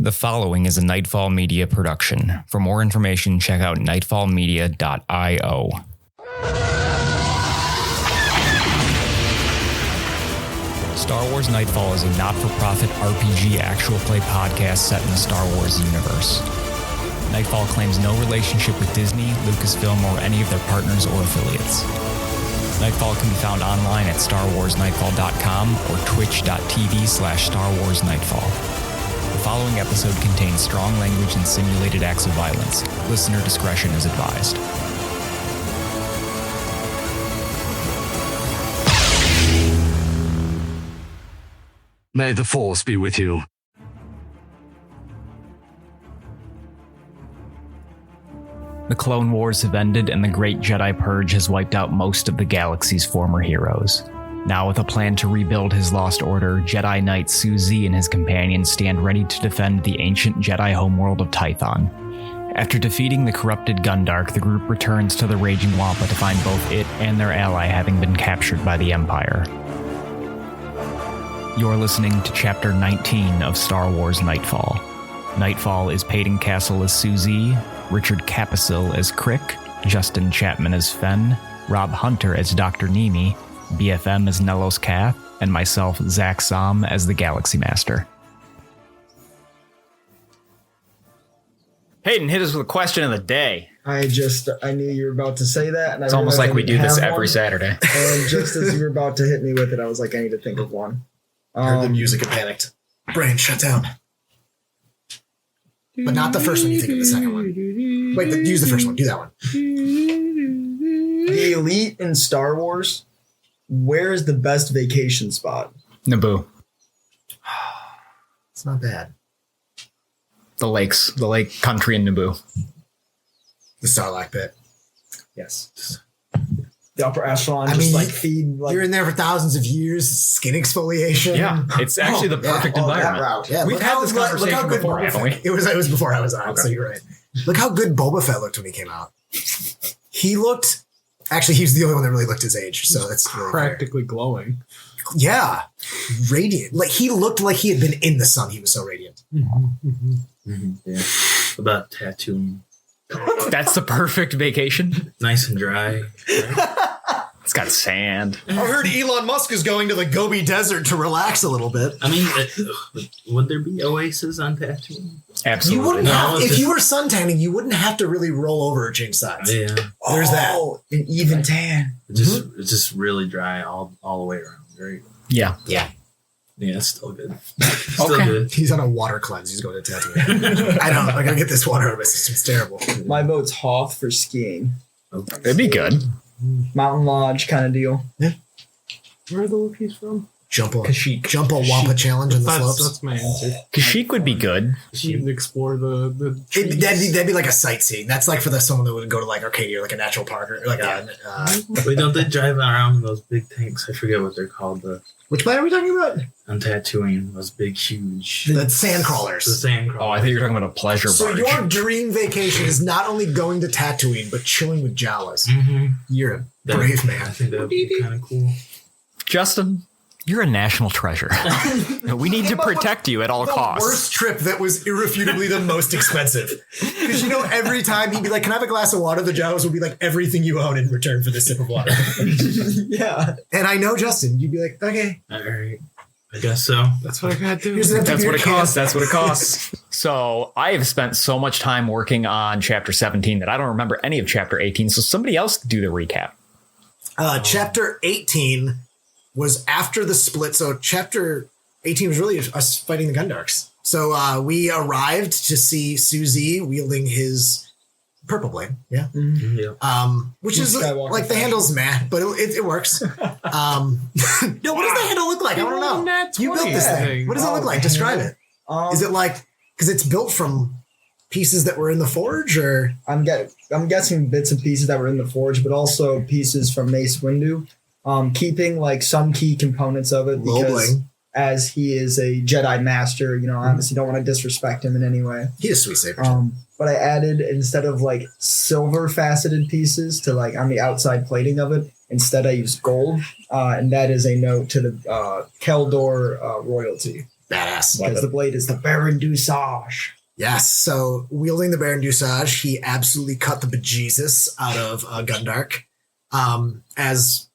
The following is a Nightfall Media production. For more information, check out nightfallmedia.io. Star Wars Nightfall is a not-for-profit RPG actual play podcast set in the Star Wars universe. Nightfall claims no relationship with Disney, Lucasfilm, or any of their partners or affiliates. Nightfall can be found online at starwarsnightfall.com or twitch.tv/StarWarsNightfall. The following episode contains strong language and simulated acts of violence. Listener discretion is advised. May the Force be with you. The Clone Wars have ended and the Great Jedi Purge has wiped out most of the galaxy's former heroes. Now with a plan to rebuild his lost order, Jedi Knight Syu Zee and his companions stand ready to defend the ancient Jedi homeworld of Tython. After defeating the corrupted Gundark, the group returns to the Raging Wampa to find both it and their ally having been captured by the Empire. You're listening to Chapter 19 of Star Wars Nightfall. Nightfall is Peyton Castle as Syu Zee, Richard Capisil as Crick, Justin Chapman as Fen, Rob Hunter as Dr. Nimi, BFM as Nellos Cath, and myself, Zach Som, as the Galaxy Master. Hayden, hit us with a question of the day. I knew you were about to say that. And it's almost like we do this every Saturday. And just as you were about to hit me with it, I was like, I need to think of one. I heard the music and panicked. Brain shut down. But not the first one, you think of the second one. Wait, use the first one. Do that one. The elite in Star Wars, where is the best vacation spot? Naboo. It's not bad. The lake country in Naboo. The Sarlacc pit. Yes. The upper echelon, feed. You're in there for thousands of years, skin exfoliation. Yeah, it's actually the perfect environment. That route. Yeah, we've had this conversation before, haven't we? It was before I was on, okay. So you're right. Look how good Boba Fett looked when he came out. He was the only one that really looked his age, so that's really practically glowing. Yeah, radiant. Like he looked like he had been in the sun. He was so radiant. Yeah. About tattooing. That's the perfect vacation. Nice and dry. Right? It's got sand. I heard Elon Musk is going to the Gobi Desert to relax a little bit. I mean, would there be oases on Tatooine? Absolutely. You wouldn't if you were suntanning, you wouldn't have to really roll over or change sides. Yeah. There's that. An even tan. It's just really dry all the way around. Right? Yeah. Yeah, it's still good. Good. He's on a water cleanse. He's going to Tatooine. I gotta get this water out of my system. It's terrible. My vote's Hoth for skiing. Okay. It'd be good. Mountain Lodge kind of deal. Yeah. Where are the Wookiees from? Jump a Wampa challenge on the slopes. That's my answer. Kashyyyk would be good. You can explore the trees. That'd be like a sightseeing. That's like for someone that would go to like Arcadia or like a natural park or like Wait, don't they drive around in those big tanks? I forget what they're called. Which planet are we talking about? On Tatooine, those big, huge... The sand crawlers. The sand crawlers. Oh, I think you're talking about a pleasure barge. So your dream vacation is not only going to Tatooine, but chilling with Jawas. Mm-hmm. You're a brave man. I think that would be kind of cool. Justin, you're a national treasure. We need to protect you at all costs. The worst trip that was irrefutably the most expensive. Because every time he'd be like, can I have a glass of water? The Jawas would be like, everything you own in return for this sip of water. Yeah. And I know Justin, you'd be like, okay. All right. I guess so. That's what I gotta do. That's what it costs. That's what it costs. So I have spent so much time working on Chapter 17 that I don't remember any of Chapter 18. So somebody else do the recap. Chapter 18 was after the split. So Chapter 18 was really us fighting the Gundarks. So we arrived to see Syu Zee wielding his purple blade. Yeah. Mm-hmm. Yeah. Which is like the handle's meh, but it works. No, what does the handle look like? I don't know. You built this thing. What does it look like? Describe it. Is it like, because it's built from pieces that were in the forge, or I'm guessing bits and pieces that were in the forge, but also pieces from Mace Windu. Keeping like some key components of it because as he is a Jedi Master, obviously don't want to disrespect him in any way. He is sweet saber. But I added, instead of like silver faceted pieces to like on the outside plating of it, instead I used gold, and that is a note to the Keldor royalty. Badass. Because the blade is the Baron Dusage. Yes. So wielding the Baron Dusage, he absolutely cut the bejesus out of Gundark. As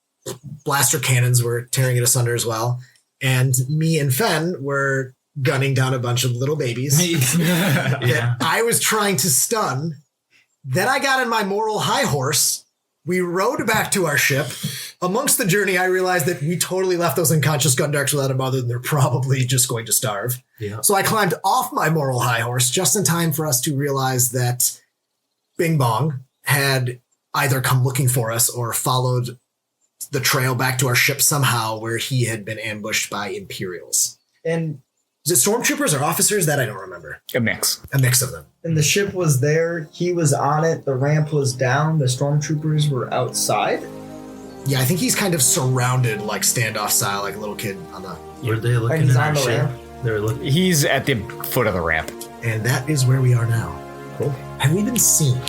blaster cannons were tearing it asunder as well. And me and Fen were gunning down a bunch of little babies that I was trying to stun. Then I got on my moral high horse. We rode back to our ship. Amongst the journey, I realized that we totally left those unconscious Gundarks without a mother, and they're probably just going to starve. Yeah. So I climbed off my moral high horse just in time for us to realize that Bing Bong had either come looking for us or followed the trail back to our ship somehow, where he had been ambushed by Imperials. And is it stormtroopers or officers? That I don't remember. A mix. A mix of them. And the ship was there. He was on it. The ramp was down. The stormtroopers were outside. Yeah, I think he's kind of surrounded, like standoff style, like a little kid on the... Were they looking he's at on our the ship? ramp? They were looking. He's at the foot of the ramp. And that is where we are now. Cool. Have we been seen?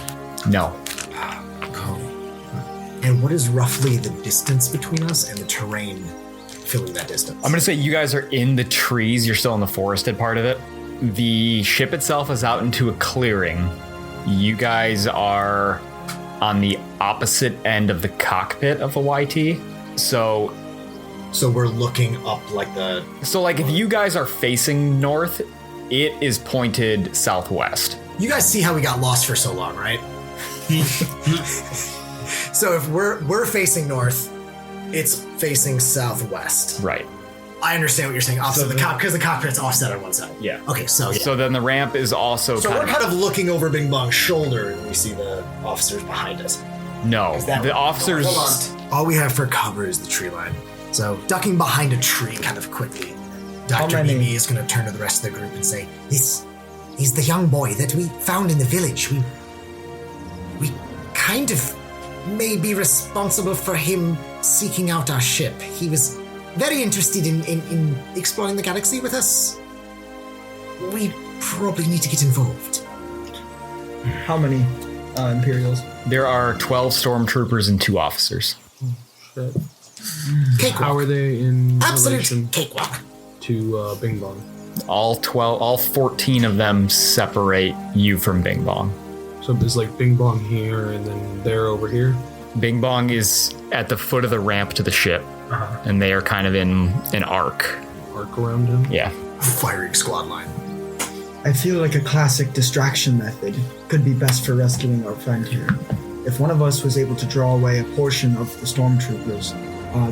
No. And what is roughly the distance between us and the terrain filling that distance? I'm going to say you guys are in the trees. You're still in the forested part of it. The ship itself is out into a clearing. You guys are on the opposite end of the cockpit of the YT. So we're looking up like the... So like if you guys are facing north, it is pointed southwest. You guys see how we got lost for so long, right? So if we're facing north, it's facing southwest. Right. I understand what you're saying. Opposite the because the cockpit's offset on one side. Yeah. Okay, so yeah. So then the ramp is also So we're kind of looking over Bing Bong's shoulder and we see the officers behind us. No, the officers... Hold on. All we have for cover is the tree line. So ducking behind a tree kind of quickly, Dr. Mimi is going to turn to the rest of the group and say, "This is the young boy that we found in the village. We kind of may be responsible for him seeking out our ship. He was very interested in exploring the galaxy with us. We probably need to get involved." How many Imperials? There are 12 stormtroopers and 2 officers. Cakewalk. How are they in Absolute relation cakewalk. to Bing Bong? All 14 of them separate you from Bing Bong. So it's like Bing Bong here and then they're over here? Bing Bong is at the foot of the ramp to the ship, and they are kind of in an arc. Arc around him? Yeah. Firing squad line. I feel like a classic distraction method could be best for rescuing our friend here. If one of us was able to draw away a portion of the stormtroopers,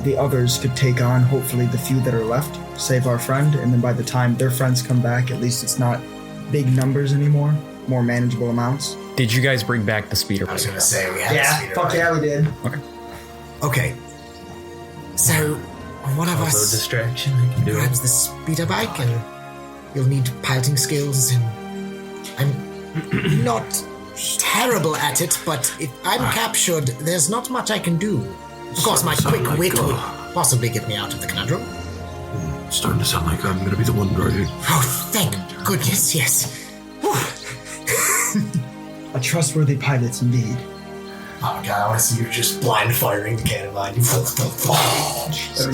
the others could take on, hopefully, the few that are left, save our friend, and then by the time their friends come back, at least it's not big numbers anymore, more manageable amounts. Did you guys bring back the speeder I was bike? going to say we had a Yeah, speeder fuck bike. yeah, we did. Okay. So, one of Also us distraction. I can do grabs it. the speeder bike and you'll need piloting skills, and I'm not terrible at it, but if I'm captured, there's not much I can do. Of course, my quick wit would possibly get me out of the conundrum. It's starting to sound like I'm going to be the one driving. Oh, thank goodness, yes. A trustworthy pilot indeed. Oh god, I want to see you just blind firing the cannon line. That'd be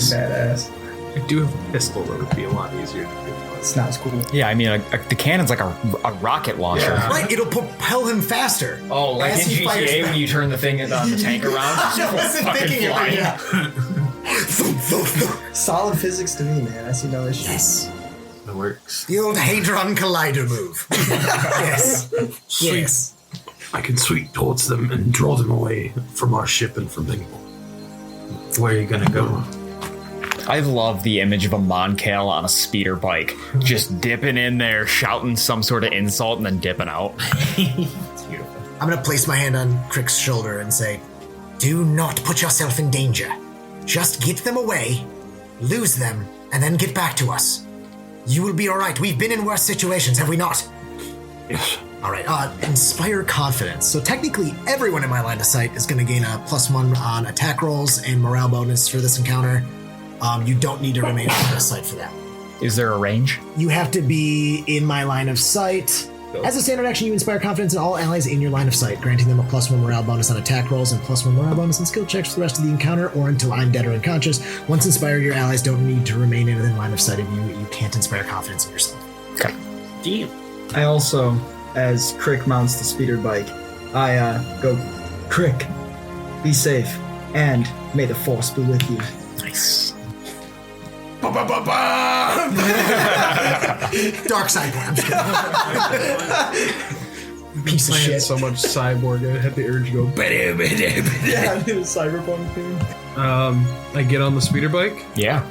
badass. I do have a pistol that would be a lot easier to do. It's not as cool. Yeah, I mean, the cannon's like a rocket launcher. Yeah. Right, it'll propel him faster. Oh, like As in he fires GTA back. when you turn the thing on the tank around? I wasn't Fucking thinking flying. of it. Solid physics to me, man. I see no issue. Yes. It works. The old Hadron Collider move. Yes. Sweet. Yes. I can sweep towards them and draw them away from our ship and from Bing Bong. Where are you gonna go? I love the image of a Moncal on a speeder bike, just dipping in there, shouting some sort of insult, and then dipping out. It's beautiful. I'm going to place my hand on Crick's shoulder and say, do not put yourself in danger. Just get them away, lose them, and then get back to us. You will be all right. We've been in worse situations, have we not? Yes. All right. Inspire confidence. So technically, everyone in my line of sight is going to gain a +1 on attack rolls and morale bonus for this encounter. You don't need to remain in line of sight for that. Is there a range? You have to be in my line of sight As a standard action, you inspire confidence in all allies in your line of sight, granting them a +1 morale bonus on attack rolls and +1 morale bonus on skill checks for the rest of the encounter or until I'm dead or unconscious. Once inspired, your allies don't need to remain within line of sight of you. You can't inspire confidence in yourself. Okay. Damn. I also, as Crick mounts the speeder bike, I go, Crick, be safe, and may the force be with you. Nice. Dark side plan. I'm just kidding. Piece of shit. So much cyborg, I had the urge to go. Yeah, the cyberpunk theme. I get on the speeder bike. Yeah.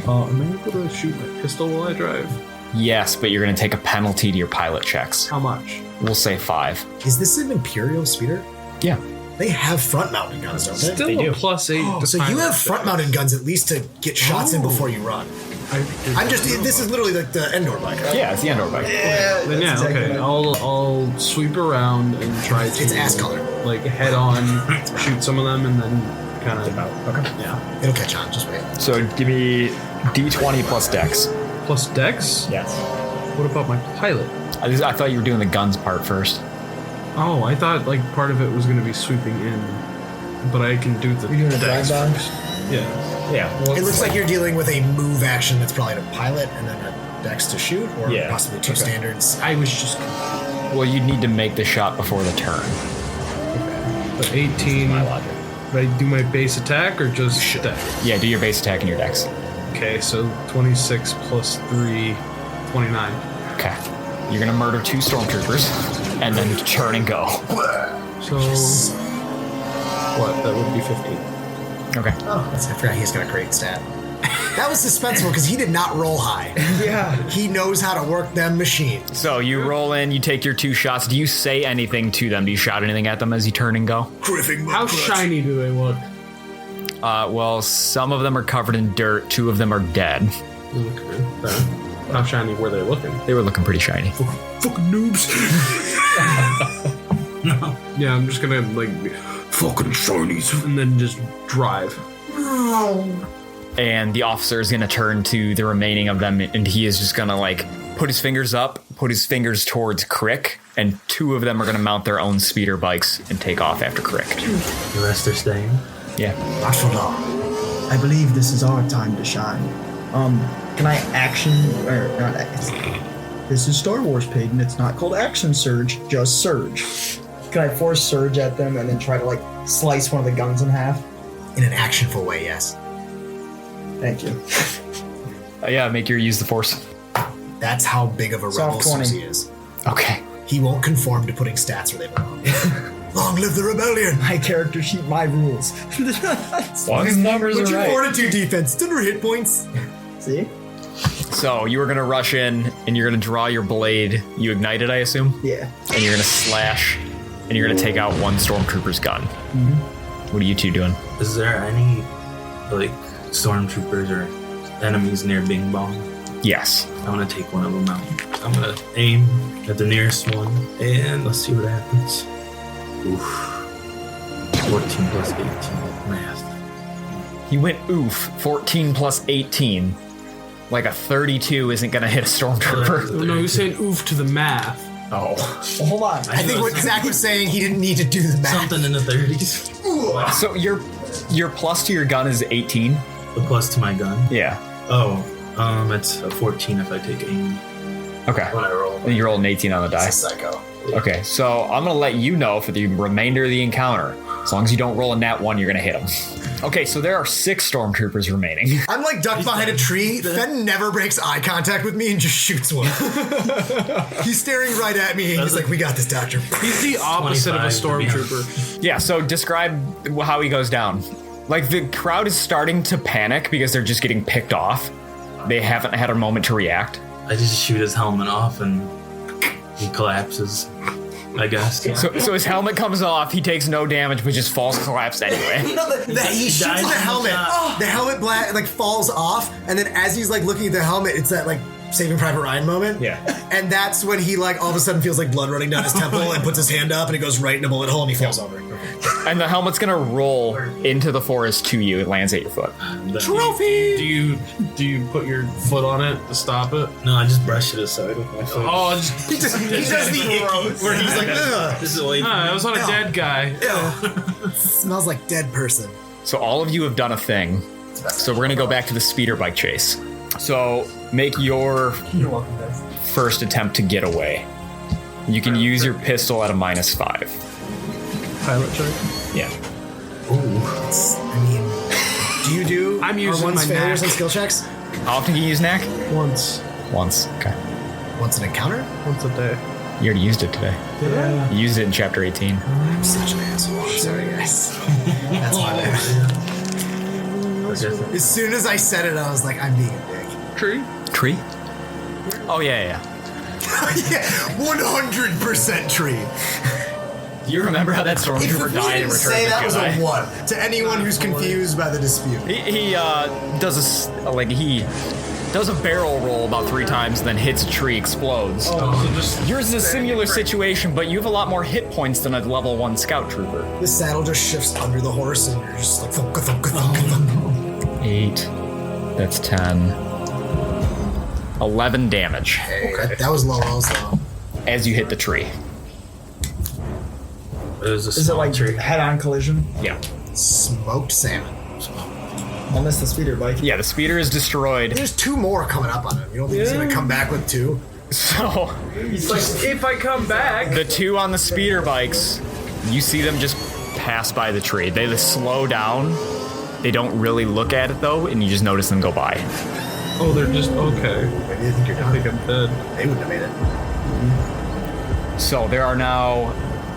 Am I able to shoot my pistol while I drive? Yes, but you're going to take a penalty to your pilot checks. How much? We'll say 5. Is this an Imperial speeder? Yeah. They have front-mounted guns, don't they? Still They a do. +8. to So you pilot have check. front-mounted guns at least to get shots in before you run. I'm just. This is literally like the Endor bike. Right? Yeah, it's the Endor bike. Yeah, Then that's yeah, exactly okay. what I'll sweep around and try to. It's ass color. Like head on, shoot some of them, and then kind of Okay. Yeah. It'll catch on. Just wait. So give me D20 plus Dex. Plus Dex. Yes. What about my pilot? I thought you were doing the guns part first. Oh, I thought like part of it was going to be sweeping in, but I can do the. You're doing a Dex drive-by? first. Yeah. Yeah. It looks like you're dealing with a move action that's probably to pilot and then a dex to shoot, or Yeah. possibly two standards. I was just. Well, you'd need to make the shot before the turn. But 18. My logic. Did I do my base attack or just Dex? Yeah, do your base attack and your Dex. Okay, so 26 plus 3, 29. Okay. You're gonna murder 2 stormtroopers and then turn and go. So what? That would be 15. Okay. Oh, I forgot he's got a great stat. That was suspenseful because he did not roll high. Yeah. He knows how to work them machines. So you roll in, you take your 2 shots. Do you say anything to them? Do you shout anything at them as you turn and go? How shiny do they look? Well, some of them are covered in dirt. 2 of them are dead. Okay. How shiny were they looking? They were looking pretty shiny. Fucking noobs. Yeah, I'm just gonna like fucking shinies and then just drive. And the officer is gonna turn to the remaining of them, and he is just gonna like put his fingers up, put his fingers towards Crick, and 2 of them are gonna mount their own speeder bikes and take off after Crick. The rest are staying. Yeah. Not for long. I believe this is our time to shine. Can I action or not? This is Star Wars, Peyton. It's not called action surge, just surge. Can I force surge at them and then try to like slice one of the guns in half? In an actionful way, yes. Thank you. Yeah, make your use the force. That's how big of a rebel Soft 20. Susie is. Okay. He won't conform to putting stats where they belong. Long live the rebellion! My character sheet, my rules. As long as numbers What's are your right. fortitude defense? It's under hit points. See? So you are gonna rush in, and you're gonna draw your blade. You ignite it, I assume, Yeah. and you're gonna slash, and you're gonna take out one stormtrooper's gun. What are you 2 doing? Is there any like stormtroopers or enemies near Bing Bong? Yes. I want to take one of them out. I'm gonna aim at the nearest one, and let's see what happens. Oof. 14 plus 18 math. He went oof. 14 plus 18. Like a 32 isn't gonna hit a stormtrooper. Oh, no, you're saying oof to the math. Oh. Well, hold on. I think what Zach was saying, he didn't need to do the math. Something in the 30s. So your plus to your gun is 18? The plus to my gun. Yeah. Oh, it's a 14 if I take aim Okay. when I roll. And you roll an 18 on the die. Psycho. Okay, so I'm gonna let you know for the remainder of the encounter. As long as you don't roll a nat 1, you're gonna hit him. Okay, so there are 6 stormtroopers remaining. I'm like ducked behind a tree. Fenn never breaks eye contact with me and just shoots one. He's staring right at me and he's like, we got this, doctor. He's the opposite of a 25 to be stormtrooper. Yeah, so describe how he goes down. Like, the crowd is starting to panic because they're just getting picked off. They haven't had a moment to react. I just shoot his helmet off and he collapses, I guess. So his helmet comes off, he takes no damage, but just falls collapsed anyway. He shoots dies the in the helmet. shot. The helmet like falls off, and then as he's like looking at the helmet, it's that like Saving Private Ryan moment. Yeah. And that's when he like all of a sudden feels like blood running down his temple and puts his hand up and it goes right in a bullet hole and he falls over. And the helmet's gonna roll into the forest to you. It lands at your foot. Trophy! Do you put your foot on it to stop it? No, I just brush it aside with my foot. Oh, He does the icky where he's like, ugh. This is away. I was on a dead guy. Smells like dead person. So all of you have done a thing. So we're gonna go back to the speeder bike chase. So make your first attempt to get away. You can use your pistol at a -5. Pilot check. Yeah. I mean, do you do I'm using once my failures knack. on skill checks? How often can you use knack? Once Once. Okay. Once an encounter? a day. You already used it today. Yeah. You used it in chapter 18. I'm such an asshole. I'm sorry, guys. That's my bad. As soon as I said it, I was like, I'm being a dick. Tree? Oh, yeah. Yeah, 100% tree. Do you remember how that If stormtrooper we died in didn't Return say of the that was Jedi? a 1 to anyone who's confused by the dispute. He does a barrel roll about 3 times, and then hits a tree, explodes. Yours is a similar situation, but you have a lot more hit points than a level 1 scout trooper. The saddle just shifts under the horse, and you're just like thunk, thunk, thunk, thunk. 8. That's 10. 11 damage Okay, that was low also. as you hit the tree. Is it like head-on collision? Yeah. Smoked salmon. I'll miss the speeder bike. Yeah, the speeder is destroyed. There's 2 more coming up on him. You don't think he's gonna come back with 2? So, He's like, if I come back. the 2 on the speeder bikes, you see them just pass by the tree. They just slow down. They don't really look at it, though, and you just notice them go by. Oh, they're just okay. Maybe they think you're I done. think I'm dead. They wouldn't have made it. So, there are now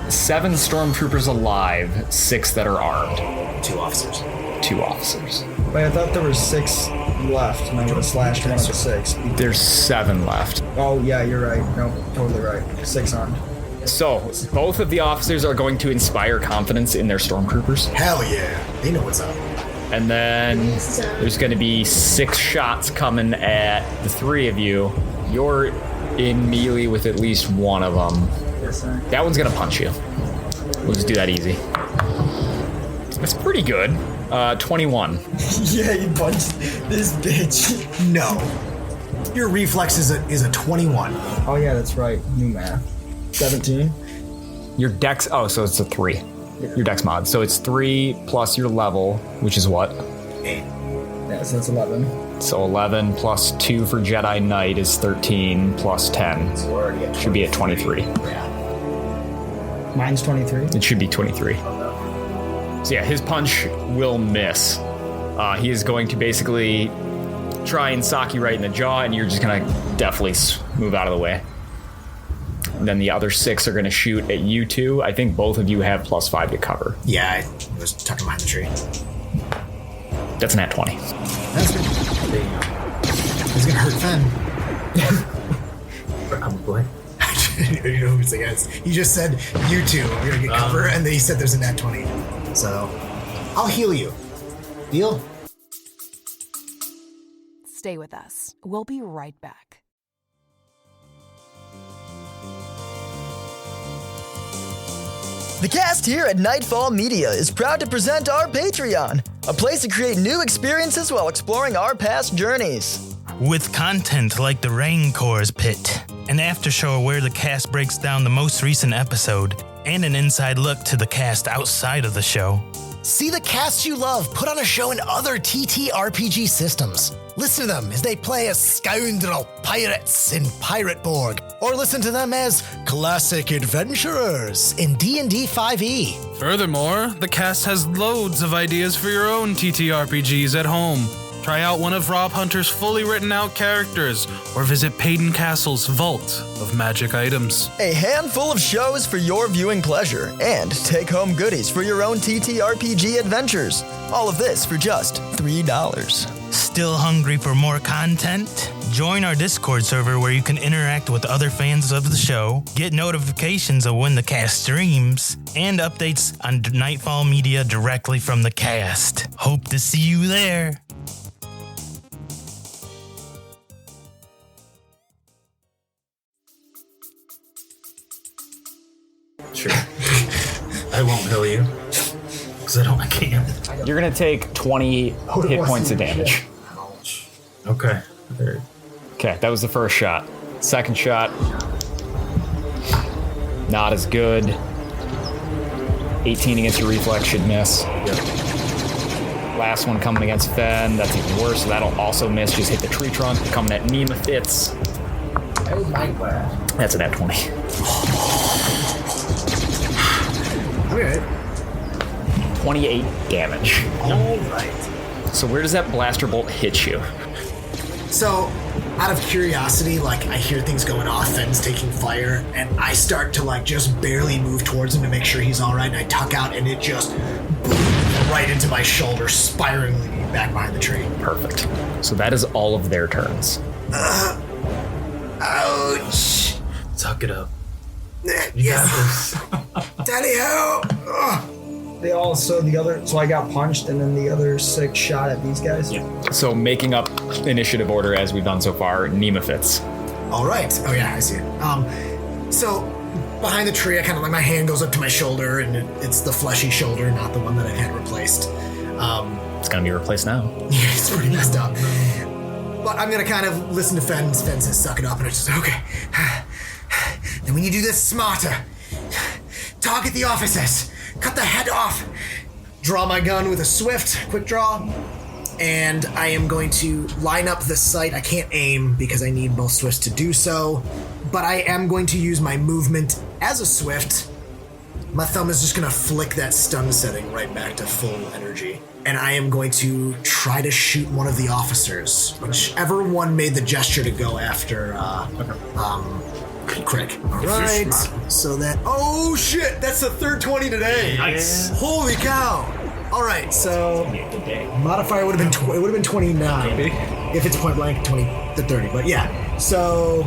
7 stormtroopers alive, 6 that are armed. 2 officers. 2 officers. Wait, I thought there were 6 left, and I would have slashed one of the 6. There's 7 left. Oh, yeah, you're right. No, totally right. 6 armed. So, both of the officers are going to inspire confidence in their stormtroopers. Hell yeah. They know what's up. And then there's going to be 6 shots coming at the 3 of you. You're in melee with at least one of them. Yes, sir. That one's going to punch you. We'll just do that easy. That's pretty good. 21. Yeah, you punched this bitch. No. Your reflex is a 21. Oh, yeah, that's right. New math. 17. Your dex, so it's a 3. Your dex mod. So it's 3 plus your level, which is what? 8. Yeah, so that's 11. So 11 plus 2 for Jedi Knight is 13 plus 10. So we're already at Should be at 23. Yeah. Mine's 23. It should be 23. So yeah, his punch will miss. He is going to basically try and sock you right in the jaw, and you're just gonna definitely move out of the way. And then the other 6 are gonna shoot at you 2. I think both of you have +5 to cover. Yeah, I was tucking behind the tree. That's an at 20. That's good. He's gonna hurt Fen. Probably. You know who it's against. He just said, you 2 are gonna get cover, and then he said there's a nat 20. So, I'll heal you. Deal? Stay with us. We'll be right back. The cast here at Nightfall Media is proud to present our Patreon, a place to create new experiences while exploring our past journeys. With content like the Raincor's Pit, an after show where the cast breaks down the most recent episode, and an inside look to the cast outside of the show. See the casts you love put on a show in other TTRPG systems. Listen to them as they play as scoundrel pirates in Pirateborg, or listen to them as classic adventurers in D&D 5e. Furthermore, the cast has loads of ideas for your own TTRPGs at home. Try out one of Rob Hunter's fully written out characters, or visit Payton Castle's Vault of Magic Items. A handful of shows for your viewing pleasure, and take-home goodies for your own TTRPG adventures. All of this for just $3. Still hungry for more content? Join our Discord server where you can interact with other fans of the show, get notifications of when the cast streams, and updates on Nightfall Media directly from the cast. Hope to see you there. Sure. I won't heal you. because I can't. You're gonna take 20 hit points of damage. Ouch. Okay. Okay, that was the first shot. Second shot, not as good. 18 against your reflex should miss. Yep. Last one coming against Fen, that's even worse, so that'll also miss. Just hit the tree trunk. Coming at Nema Fitz. Oh my god. That's an at 20. Okay. 28 damage. All right. So where does that blaster bolt hit you? So, out of curiosity, like, I hear things going off, Fen's taking fire, and I start to, like, just barely move towards him to make sure he's all right, and I tuck out, and it just right into my shoulder, spiraling me back behind the tree. Perfect. So that is all of their turns. Ouch. Tuck it up. Yes. Daddy, help. They also, so I got punched and then the other 6 shot at these guys? Yeah. So making up initiative order as we've done so far, Nema Fitz. All right. Oh yeah, I see it. So behind the tree, I kind of like my hand goes up to my shoulder, and it's the fleshy shoulder, not the one that I had replaced. It's gonna be replaced now. Yeah, it's pretty messed up. But I'm gonna kind of listen to Fen. Fen says, "Suck it up," and I just okay. Then when you do this smarter, target the officers, cut the head off. Draw my gun with a swift quick draw, and I am going to line up the sight. I can't aim because I need both swifts to do so, but I am going to use my movement as a swift. My thumb is just going to flick that stun setting right back to full energy, and I am going to try to shoot one of the officers, whichever one made the gesture to go after Crick. All right, so that, oh shit, that's the third 20 today. Nice. Holy cow. All right, so modifier would have been it would have been 29 if it's point blank 20 to 30, but yeah. So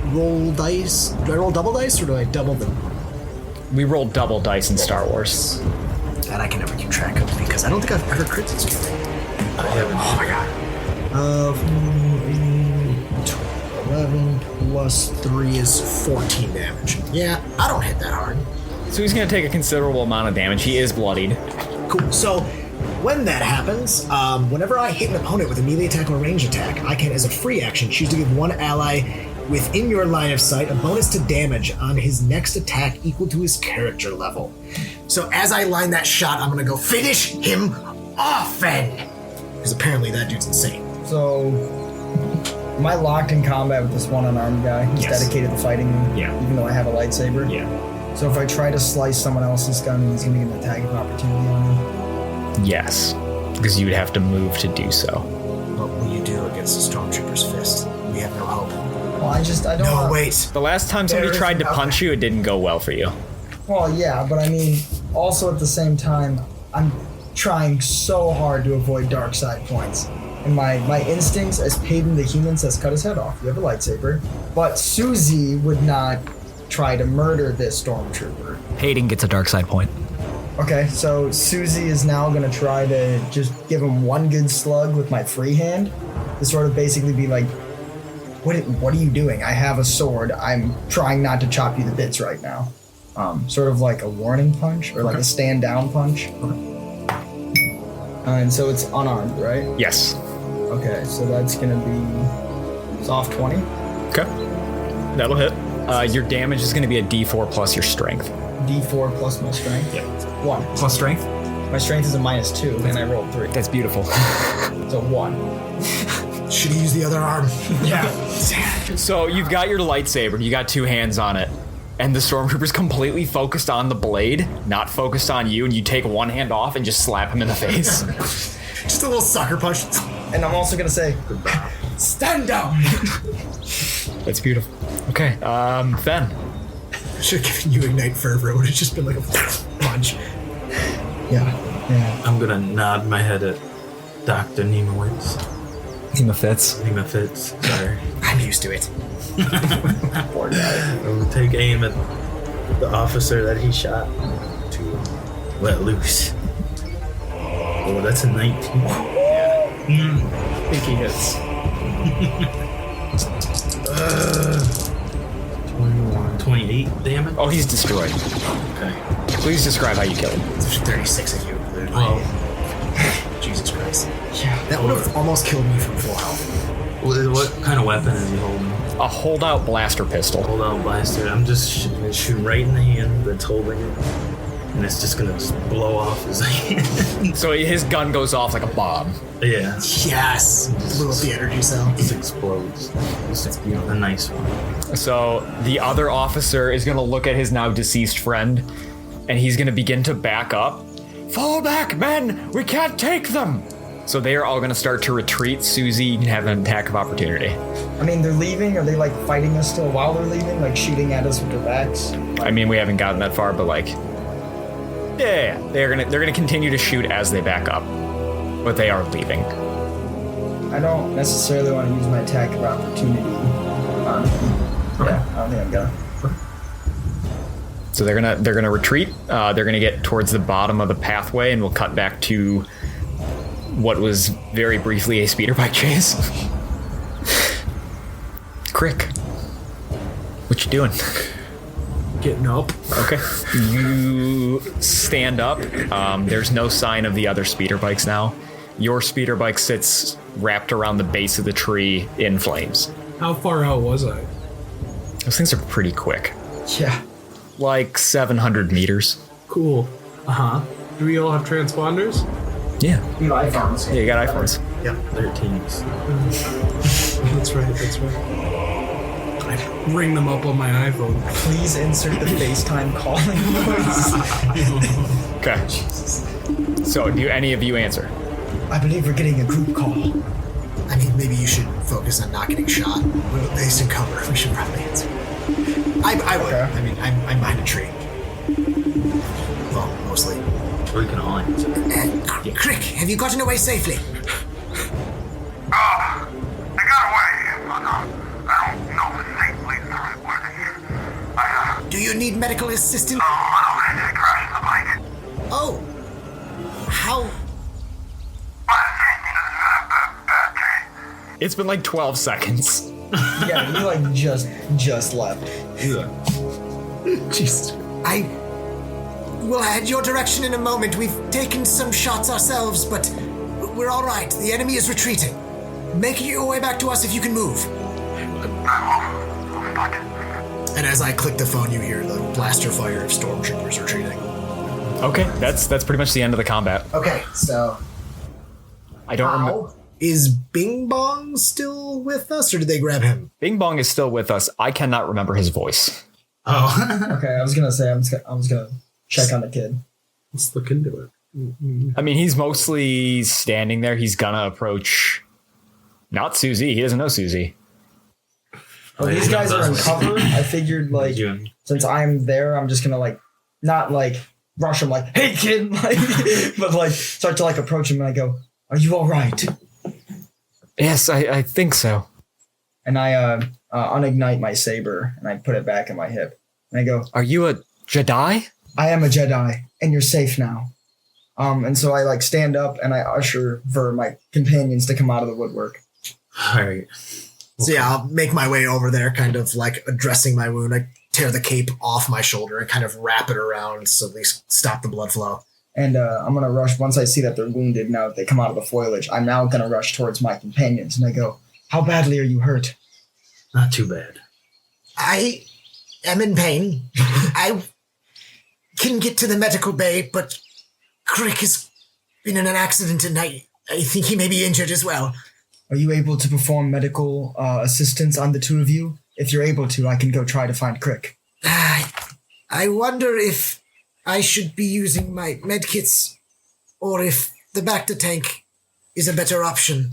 roll dice. Do I roll double dice or do I double them? We rolled double dice in Star Wars. That I can never keep track of because I don't think I've ever crit this game. I haven't. Oh my god. 11 plus 3 is 14 damage. Yeah, I don't hit that hard. So he's gonna take a considerable amount of damage. He is bloodied. Cool. So when that happens, whenever I hit an opponent with a melee attack or range attack, I can, as a free action, choose to give one ally within your line of sight a bonus to damage on his next attack equal to his character level. So as I line that shot, I'm gonna go finish him off, Fen! Because apparently that dude's insane. So, am I locked in combat with this one unarmed guy? He's dedicated to fighting me, even though I have a lightsaber? Yeah. So if I try to slice someone else's gun, he's going to get an attack of opportunity on me? Yes, because you would have to move to do so. What will you do against the Stormtrooper's fist? We have no hope. Well, I don't No, want... wait. The last time somebody tried to punch you, it didn't go well for you. Well, yeah, but I mean, also at the same time, I'm trying so hard to avoid dark side points. And my instincts as Payton the human says cut his head off. You have a lightsaber. But Syu Zee would not try to murder this stormtrooper. Hayden gets a dark side point. Okay, so Syu Zee is now going to try to just give him one good slug with my free hand to sort of basically be like, what are you doing? I have a sword. I'm trying not to chop you to bits right now. Sort of like a warning punch or like a stand down punch. And so it's unarmed, right? Yes. Okay, so that's going to be soft 20. Okay. That'll hit. Your damage is going to be a D4 plus your strength. D4 plus my strength? Yeah. 1. Plus strength? My strength is a -2, and I rolled 3. That's beautiful. So 1. Should he use the other arm? Yeah. So you've got your lightsaber, you got 2 hands on it, and the stormtrooper's completely focused on the blade, not focused on you, and you take one hand off and just slap him in the face. Just a little sucker punch. And I'm also going to say, stand down! That's beautiful. Okay, Fen. I should have given you Ignite Fervor. It would have just been like a punch. Yeah. I'm gonna nod my head at Dr. Nemowitz. Nema Fitz. Nema Fitz, sorry. I'm used to it. Poor guy. I'm gonna take aim at the officer that he shot to let loose. Oh, that's a 19. I think he hits. 21, 28 damage. Oh, he's destroyed. Okay. Please describe how you kill him. It's 36 if you scared by it. Jesus Christ. Yeah. That would have almost killed me from full health. What kind of weapon is he holding? A holdout blaster pistol. Holdout blaster. I'm just gonna shoot right in the hand that's holding it. And it's just gonna blow off his hand. So his gun goes off like a bomb. Yeah. Yes. Blew up the energy cell. It explodes. It's a nice one. So the other officer is going to look at his now deceased friend, and he's going to begin to back up. Fall back, men! We can't take them! So they are all going to start to retreat. Syu Zee can have an attack of opportunity. I mean, they're leaving. Are they like fighting us still while they're leaving? Like shooting at us with their backs? I mean, we haven't gotten that far, but like, yeah, they're gonna continue to shoot as they back up, but they are leaving. I don't necessarily want to use my attack of opportunity on him. Yeah, I don't think I'm gonna. So they're gonna retreat. They're gonna get towards the bottom of the pathway, and we'll cut back to what was very briefly a speeder bike chase. Crick, what you doing? Getting up. Okay. You stand up. There's no sign of the other speeder bikes now. Your speeder bike sits wrapped around the base of the tree in flames. How far out was I? Those things are pretty quick. Yeah. Like 700 meters. Cool. Uh-huh. Do we all have transponders? Yeah. You have iPhones. Yeah, you got iPhones. Yep, 13s. That's right. I ring them up on my iPhone. Please insert the FaceTime calling noise. Okay. So, do any of you answer? I believe we're getting a group call. I mean, maybe you should focus on not getting shot. We're based in cover. We should probably answer. I would. Okay. I mean, I'm behind a tree. Well, mostly. We can all answer. Crick, have you gotten away safely? I got away, but I don't know safely the right word. Do you need medical assistance? I crashed the bike. Oh. How? It's been like 12 seconds. Yeah, you like just left. Jesus. I will head your direction in a moment. We've taken some shots ourselves, but we're all right. The enemy is retreating. Make your way back to us if you can move. And as I click the phone, you hear the blaster fire of stormtroopers retreating. Okay, that's pretty much the end of the combat. Okay, so I don't remember. Is Bing Bong still with us, or did they grab him? Bing Bong is still with us. I cannot remember his voice. Oh. Okay, I was gonna say I was gonna check on the kid. Let's look into it. I mean, he's mostly standing there. He's gonna approach. Not Syu Zee. He doesn't know Syu Zee. Well, these guys are in cover. I figured like since I'm there, I'm just gonna like not like rush him like, hey kid, like, but like start to like approach him and I go, are you all right? Yes, I think so. And I unignite my saber and I put it back in my hip. And I go, are you a Jedi? I am a Jedi and you're safe now. And so I like stand up and I usher for my companions to come out of the woodwork. All right. So yeah, I'll make my way over there, kind of like addressing my wound. I tear the cape off my shoulder and kind of wrap it around so they stop the blood flow. And I'm going to rush, once I see that they're wounded, now that they come out of the foliage, I'm now going to rush towards my companions. And I go, how badly are you hurt? Not too bad. I am in pain. I can get to the medical bay, but Crick has been in an accident and I think he may be injured as well. Are you able to perform medical assistance on the two of you? If you're able to, I can go try to find Crick. I wonder if I should be using my medkits or if the Bacta tank is a better option.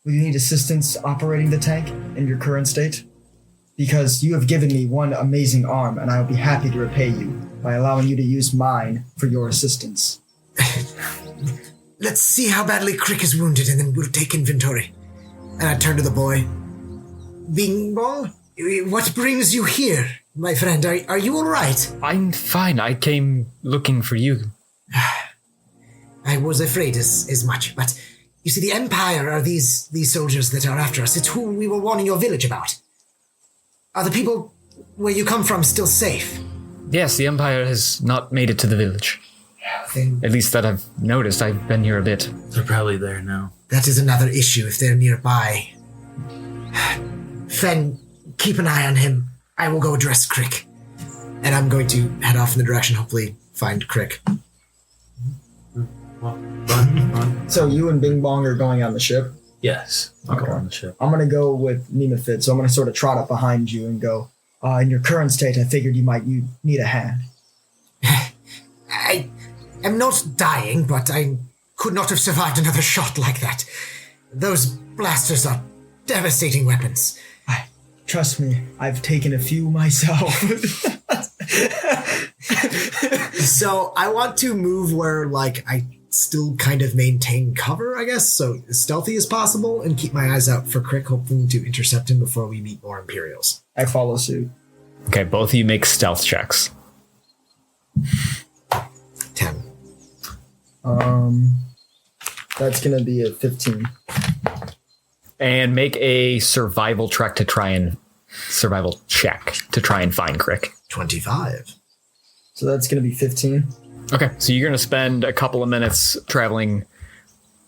Will you need assistance operating the tank in your current state? Because you have given me one amazing arm and I will be happy to repay you by allowing you to use mine for your assistance. Let's see how badly Crick is wounded and then we'll take inventory. And I turn to the boy. Bing Bong, what brings you here, my friend? Are you all right? I'm fine. I came looking for you. I was afraid as much, but you see, the Empire are these soldiers that are after us. It's who we were warning your village about. Are the people where you come from still safe? Yes, the Empire has not made it to the village. Then At least that I've noticed. I've been here a bit. They're probably there now. that is another issue if they're nearby. Fen, keep an eye on him. I will go address Crick. And I'm going to head off in the direction, hopefully find Crick. Run. So you and Bing Bong are going on the ship? Yes. I'll Okay. go on the ship. I'm going to go with Nemafit, so I'm going to sort of trot up behind you and go, in your current state, I figured you need a hand. I am not dying, but I could not have survived another shot like that. Those blasters are devastating weapons. Trust me, I've taken a few myself. So I want to move where, like, I still kind of maintain cover, I guess, so as stealthy as possible, and keep my eyes out for Crick, hoping to intercept him before we meet more Imperials. I follow suit. Okay, both of you make stealth checks. 10. That's going to be a 15. And make a survival check to try and find Crick. 25. So that's going to be 15. Okay, so you're going to spend a couple of minutes traveling.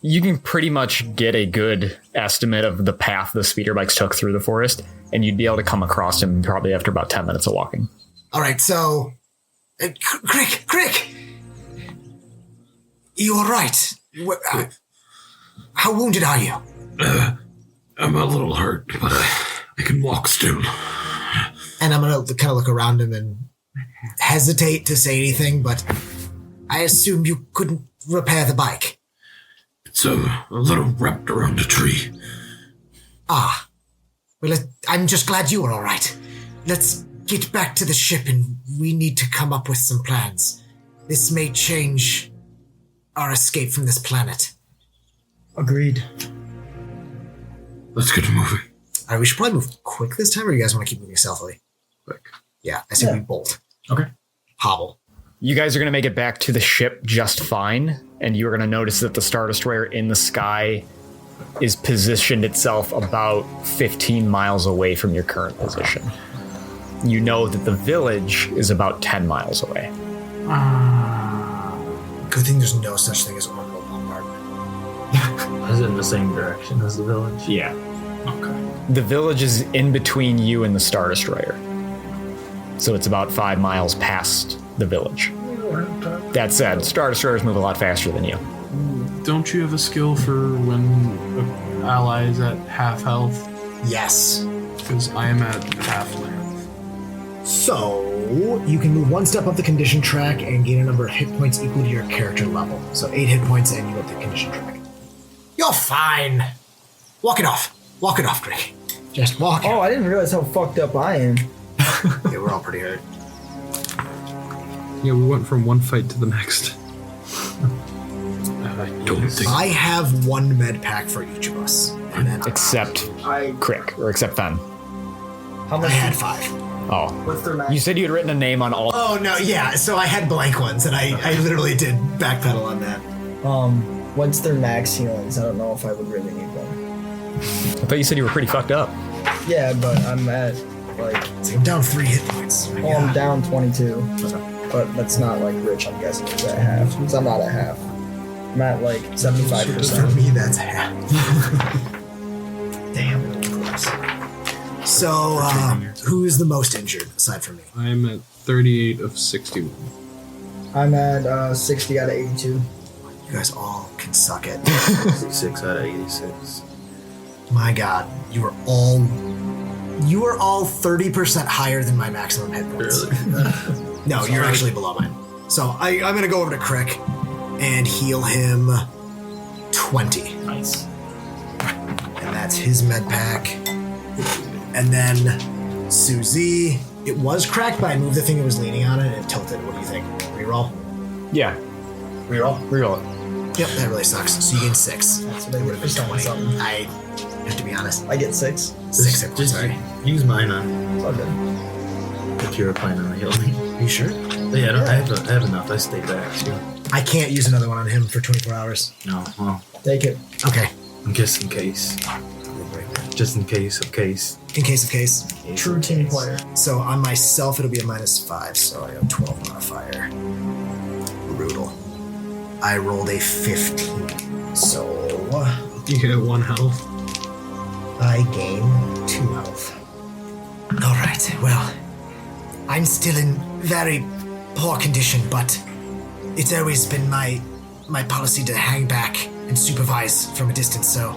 You can pretty much get a good estimate of the path the speeder bikes took through the forest, and you'd be able to come across him probably after about 10 minutes of walking. All right, so... Crick! You all right? How wounded are you? I'm a little hurt, but I can walk still. And I'm going to kind of look around him and hesitate to say anything, but I assume you couldn't repair the bike. It's a little wrapped around a tree. Ah. Well, I'm just glad you are all right. Let's get back to the ship, and we need to come up with some plans. This may change our escape from this planet. Agreed. Let's get moving. All right, we should probably move quick this time, or you guys want to keep moving stealthily? Quick. Yeah, I say we bolt. Okay. Hobble. You guys are going to make it back to the ship just fine, and you're going to notice that the Star Destroyer in the sky is positioned itself about 15 miles away from your current position. You know that the village is about 10 miles away. Good thing there's no such thing as orbital bombardment. Is it in the same direction as the village? Yeah. Okay. The village is in between you and the Star Destroyer. So it's about 5 miles past the village. That said, Star Destroyers move a lot faster than you. Don't you have a skill for when an ally is at half health? Yes. Because I am at half health. So, you can move one step up the condition track and gain a number of hit points equal to your character level. So 8 hit points and you go up the condition track. You're fine. Walk it off. Walk it off, Greg. Just walk it. Oh, I didn't realize how fucked up I am. Yeah, we're all pretty hurt. Yeah, we went from one fight to the next. I don't think... I have one med pack for each of us. And then Except Crick, or except Fen. How much? I had 5. Oh. What's their max? You said you had written a name on all... Oh, no, yeah. So I had blank ones, and I literally did backpedal on that. What's their max healings? I don't know if I would really need one. I thought you said you were pretty fucked up. Yeah, but I'm at, like... So I'm down 3 hit points. Oh, I'm down 22. But that's not, like, rich, I'm guessing. It's at half. Because I'm not at half. I'm at, like, 75%. For me, that's half. Damn. So, who is the most injured, aside from me? I'm at 38 of 61. I'm at 60 out of 82. You guys all can suck it. 66 out of 86. My God, you are all 30% higher than my maximum hit points. Really? No, you're actually below mine. So I'm going to go over to Crick and heal him 20. Nice. And that's his med pack. And then Syu Zee, it was cracked, but I moved the thing it was leaning on and it tilted. What do you think? Reroll? Yeah. Reroll? Reroll it. Yep, that really sucks. So you gain 6. That's what I Would have been 20. something. I have to be honest. I get 6. 6 hit points, Just sorry. use mine on It's all good. if you were planning on healing. Are you sure? But yeah, I have enough. I stay back too. I can't use another one on him for 24 hours. No, well, Take it. Okay. just in case. Just in case of case. In case of case. True team player. So on myself, it'll be a -5, so I have 12 modifier. Brutal. I rolled a 15. So You get 1 health. I gain 2 health. All right, well, I'm still in very poor condition, but it's always been my policy to hang back and supervise from a distance, so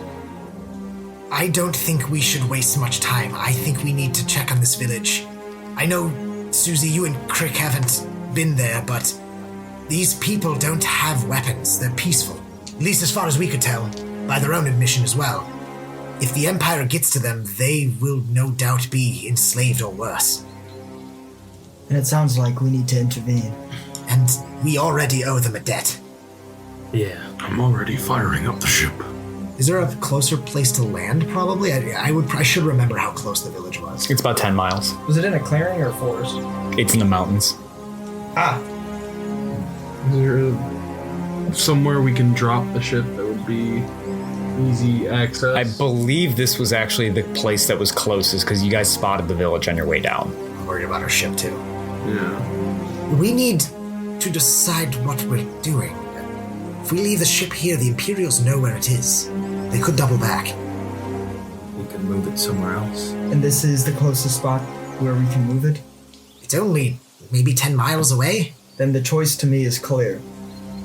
I don't think we should waste much time. I think we need to check on this village. I know, Syu Zee, you and Crick haven't been there, but these people don't have weapons. They're peaceful, at least as far as we could tell, by their own admission as well. If the Empire gets to them, they will no doubt be enslaved or worse. And it sounds like we need to intervene. And we already owe them a debt. Yeah. I'm already firing up the ship. Is there a closer place to land, probably? I should remember how close the village was. It's about 10 miles. Was it in a clearing or a forest? It's in the mountains. Is there somewhere we can drop the ship that would be easy access? I believe this was actually the place that was closest because you guys spotted the village on your way down. I'm worried about our ship, too. Yeah. We need to decide what we're doing. If we leave the ship here, the Imperials know where it is. They could double back. We could move it somewhere else. And this is the closest spot where we can move it? It's only maybe 10 miles away. Then the choice to me is clear.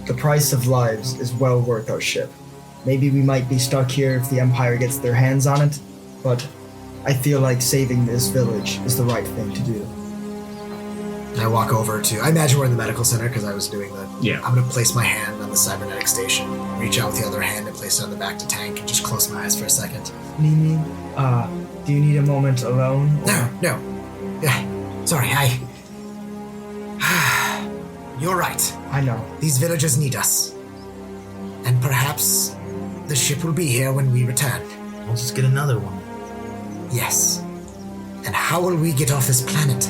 The price of lives is well worth our ship. Maybe we might be stuck here if the Empire gets their hands on it, but I feel like saving this village is the right thing to do. I walk over to, I imagine we're in the medical center because I was doing the, Yeah. I'm going to place my hand on the cybernetic station, reach out with the other hand and place it on the back to tank and just close my eyes for a second. Mimi, do you need a moment alone? No. Sorry, You're right. I know. These villagers need us. And perhaps the ship will be here when we return. We'll just get another one. Yes. And how will we get off this planet?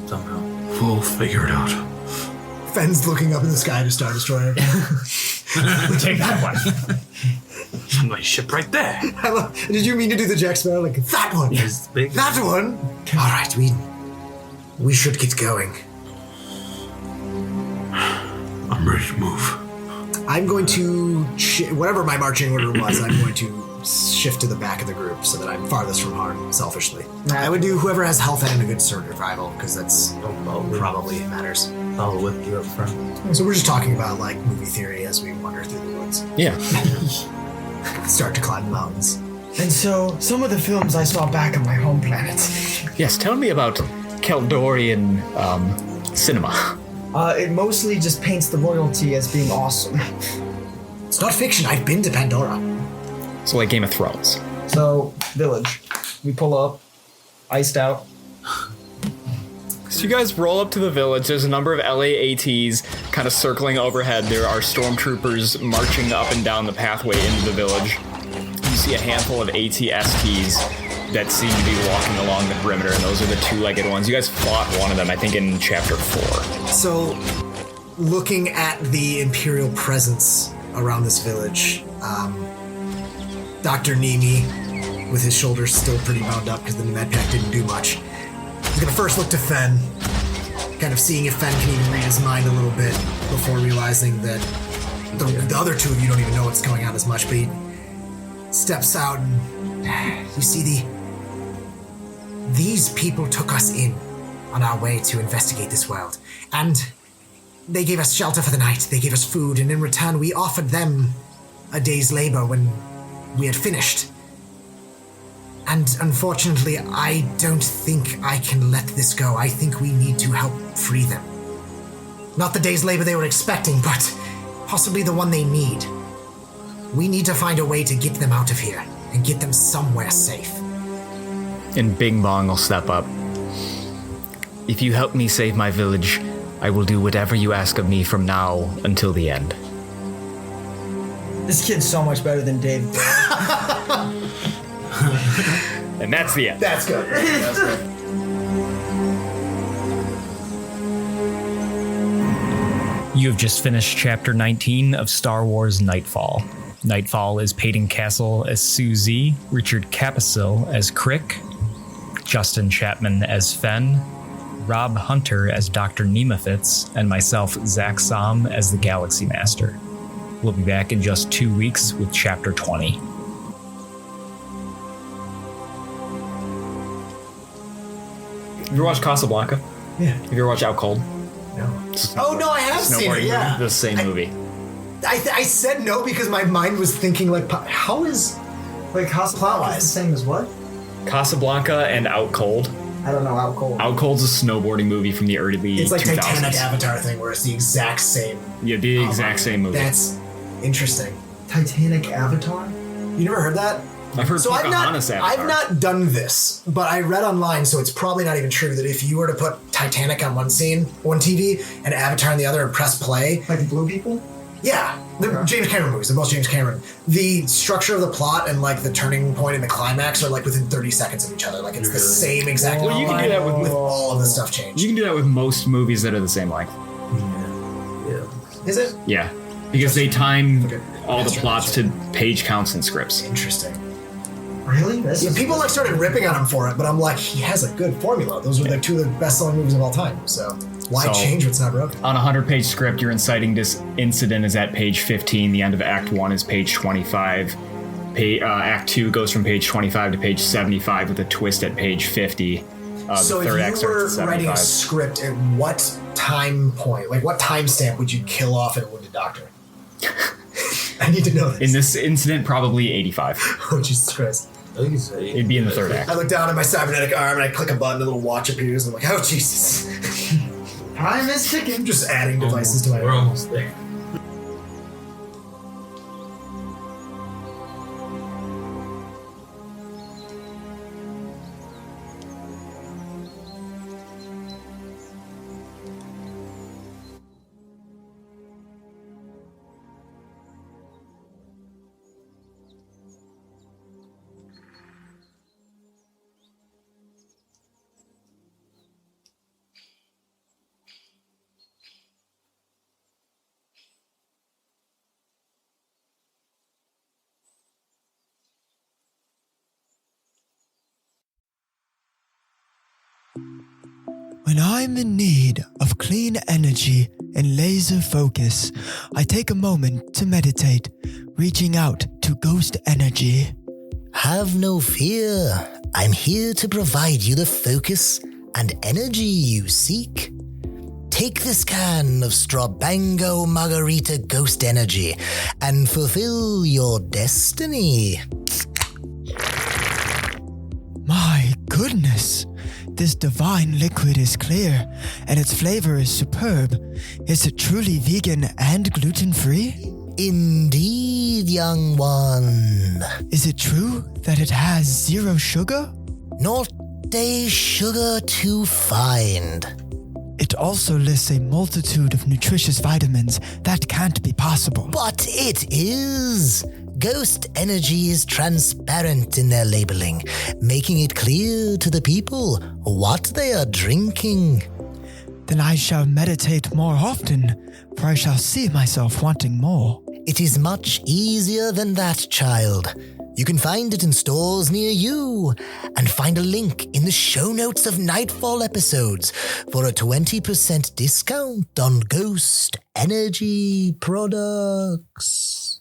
Somehow. We'll figure it out. Fenn's looking up in the sky to Star Destroyer. Take that one. Nice ship right there. Did you mean to do the Jack Sparrow? Like, that one! It's big. That one! Alright, we should get going. I'm ready to move. I'm going to, whatever my marching order was, I'm going to shift to the back of the group so that I'm farthest from harm, selfishly. I would do whoever has health and a good survival, because that's probably matters. Follow with you up front. So we're just talking about, like, movie theory as we wander through the woods. Yeah. Start to climb the mountains. And so, some of the films I saw back on my home planet. Yes, tell me about Keldorian cinema. It mostly just paints the royalty as being awesome. It's not fiction. I've been to Pandora. So like Game of Thrones. So, village. We pull up, iced out. So you guys roll up to the village. There's a number of LAATs kind of circling overhead. There are stormtroopers marching up and down the pathway into the village. You see a handful of ATSTs that seem to be walking along the perimeter, and those are the two-legged ones. You guys fought one of them, I think, in Chapter 4. So, looking at the Imperial presence around this village, Dr. Nimi, with his shoulders still pretty bound up because the med pack didn't do much, he's gonna first look to Fen, kind of seeing if Fen can even read his mind a little bit before realizing that the other two of you don't even know what's going on as much, but he steps out and you see these people took us in on our way to investigate this world, and they gave us shelter for the night, they gave us food, and in return we offered them a day's labor when we had finished. And unfortunately, I don't think I can let this go. I think we need to help free them. Not the day's labor they were expecting, but possibly the one they need. We need to find a way to get them out of here and get them somewhere safe. And Bing Bong will step up. If you help me save my village, I will do whatever you ask of me from now until the end. This kid's so much better than Dave. And that's the end. That's good. That's good. You have just finished Chapter 19 of Star Wars Nightfall. Nightfall is Peyton Castle as Syu Zee, Richard Capisil as Crick, Justin Chapman as Fen, Rob Hunter as Dr. Nemethitz, and myself, Zach Som, as the Galaxy Master. We'll be back in just 2 weeks with Chapter 20. Have you ever watched Casablanca? Yeah. Have you ever watched Out Cold? No. Oh, no, I have seen it, yeah. The same movie. I said no because my mind was thinking, like, how is... Like, Casablanca is the same as what? Casablanca and Out Cold. I don't know Out Cold. Out Cold's a snowboarding movie from the early 2000s. It's like Titanic Avatar thing where it's the exact same... Yeah, the exact same movie. That's interesting. Titanic Avatar? You never heard that? I've heard Pocahontas Avatar. I've not done this, but I read online, so it's probably not even true, that if you were to put Titanic on one TV, and Avatar on the other and press play... Like the blue people? Yeah. The James Cameron movies, the most James Cameron. The structure of the plot and like the turning point and the climax are like within 30 seconds of each other. Like it's the same exact Well, you can do that with all of the stuff changed. You can do that with most movies that are the same length. Yeah. Is it? Yeah. Because they time all the plots to page counts and scripts. Interesting. Really? Yeah, people like started ripping on him for it, but I'm like, he has a good formula. Those are like two of the best-selling movies of all time. So why change what's not broken? On a 100-page script, your inciting incident is at page 15. The end of Act 1 is page 25. Act 2 goes from page 25 to page 75 with a twist at page 50. So if you were writing a script, at what time point, like what timestamp would you kill off a wounded doctor? I need to know this. In this incident, probably 85. Oh, Jesus Christ. It'd be in the third act. I look down at my cybernetic arm and I click a button, a little watch appears, and I'm like, oh, Jesus. Time is ticking. Just adding devices to my... We're almost there. When I'm in need of clean energy and laser focus, I take a moment to meditate, reaching out to ghost energy. Have no fear. I'm here to provide you the focus and energy you seek. Take this can of Strabango Margarita Ghost Energy and fulfill your destiny. My goodness, this divine liquid is clear, and its flavor is superb. Is it truly vegan and gluten-free? Indeed, young one. Is it true that it has 0 sugar? Not a sugar to find. It also lists a multitude of nutritious vitamins. That can't be possible. But it is. Ghost Energy is transparent in their labeling, making it clear to the people what they are drinking. Then I shall meditate more often, for I shall see myself wanting more. It is much easier than that, child. You can find it in stores near you, and find a link in the show notes of Nightfall episodes for a 20% discount on Ghost Energy products.